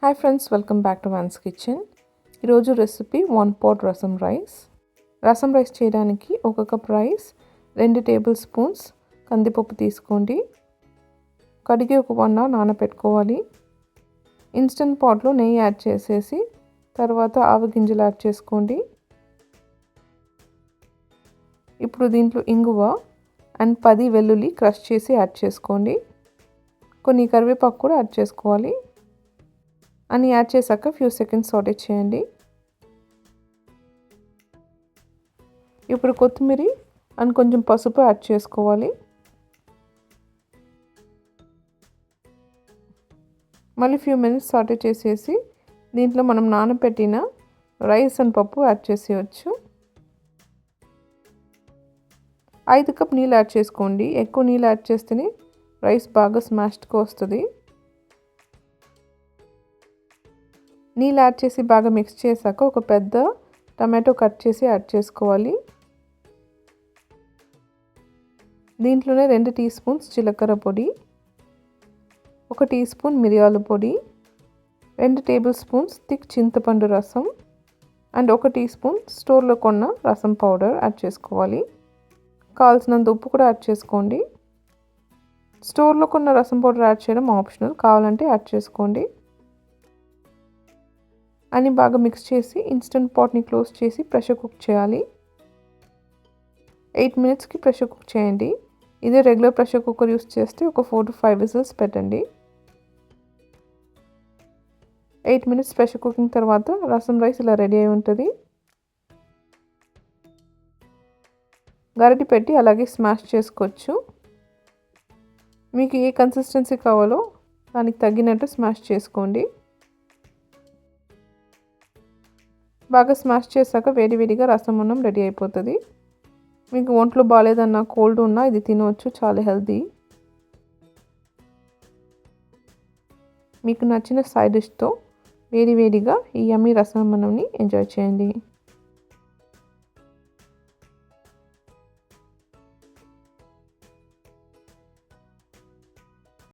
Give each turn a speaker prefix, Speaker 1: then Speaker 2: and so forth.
Speaker 1: Hi friends, welcome back to once kitchen. ఈరోజు recipe 1 pot రసం rice. రసం rice చేయడానికి 1 కప్ రైస్, 2 టేబుల్ స్పూన్స్ కందిపప్పు తీసుకోండి. కడిగి ఒక 1 అవర్ నానబెట్టుకోవాలి. ఇన్స్టెంట్ పాట్లో నెయ్యి యాడ్ చేసేసి తర్వాత ఆవ గింజలు యాడ్ చేసుకోండి. ఇప్పుడు దీంట్లో ఇంగువ అండ్ 10 వెల్లుల్లి క్రష్ చేసి యాడ్ చేసుకోండి. కొన్ని కరివేపాకు కూడా యాడ్ చేసుకోవాలి. అన్నీ యాడ్ చేశాక ఫ్యూ సెకండ్స్ సాటే చేయండి. ఇప్పుడు కొత్తిమీర అండ్ కొంచెం పసుపు యాడ్ చేసుకోవాలి. మళ్ళీ ఫ్యూ మినిట్స్ సాటే చేసేసి దీంట్లో మనం నానబెట్టిన రైస్ అండ్ పప్పు యాడ్ చేసేయచ్చు. 5 కప్ నీళ్ళు యాడ్ చేసుకోండి. ఎక్కువ నీళ్ళు యాడ్ చేస్తేనే రైస్ బాగా స్మాష్డ్గా వస్తుంది. నీళ్ళు యాడ్ చేసి బాగా మిక్స్ చేశాక ఒక పెద్ద టమాటో కట్ చేసి యాడ్ చేసుకోవాలి. దీంట్లోనే 2 టీ స్పూన్స్ జీలకర్ర పొడి, 1 టీ స్పూన్ మిరియాల పొడి, 2 టేబుల్ స్పూన్స్ థిక్ చింతపండు రసం అండ్ 1 టీ స్పూన్ స్టోర్లో కొన్న రసం పౌడర్ యాడ్ చేసుకోవాలి. కావాల్సినంత ఉప్పు కూడా యాడ్ చేసుకోండి. స్టోర్లో కొన్న రసం పౌడర్ యాడ్ చేయడం ఆప్షనల్, కావాలంటే యాడ్ చేసుకోండి. అని బాగా మిక్స్ చేసి ఇన్స్టెంట్ పాట్ని క్లోజ్ చేసి ప్రెషర్ కుక్ చేయాలి. 8 మినిట్స్కి ప్రెషర్ కుక్ చేయండి. ఇదే రెగ్యులర్ ప్రెషర్ కుక్కర్ యూస్ చేస్తే ఒక 4 to 5 విజిల్స్ పెట్టండి. 8 మినిట్స్ ప్రెషర్ కుకింగ్ తర్వాత రసం రైస్ ఇలా రెడీ అయి ఉంటుంది. గరిటె పెట్టి అలాగే స్మాష్ చేసుకోవచ్చు. మీకు ఏ కన్సిస్టెన్సీ కావాలో దానికి తగ్గినట్టు స్మాష్ చేసుకోండి. బాగా స్మాష్ చేశాక వేడివేడిగా రసం అన్నం రెడీ అయిపోతుంది. మీకు ఒంట్లో బాగాలేదన్నా కోల్డ్ ఉన్నా ఇది తినవచ్చు, చాలా హెల్తీ. మీకు నచ్చిన సైడ్ డిష్తో వేడివేడిగా ఈ యమ్మీ రసం అన్నంని ఎంజాయ్ చేయండి.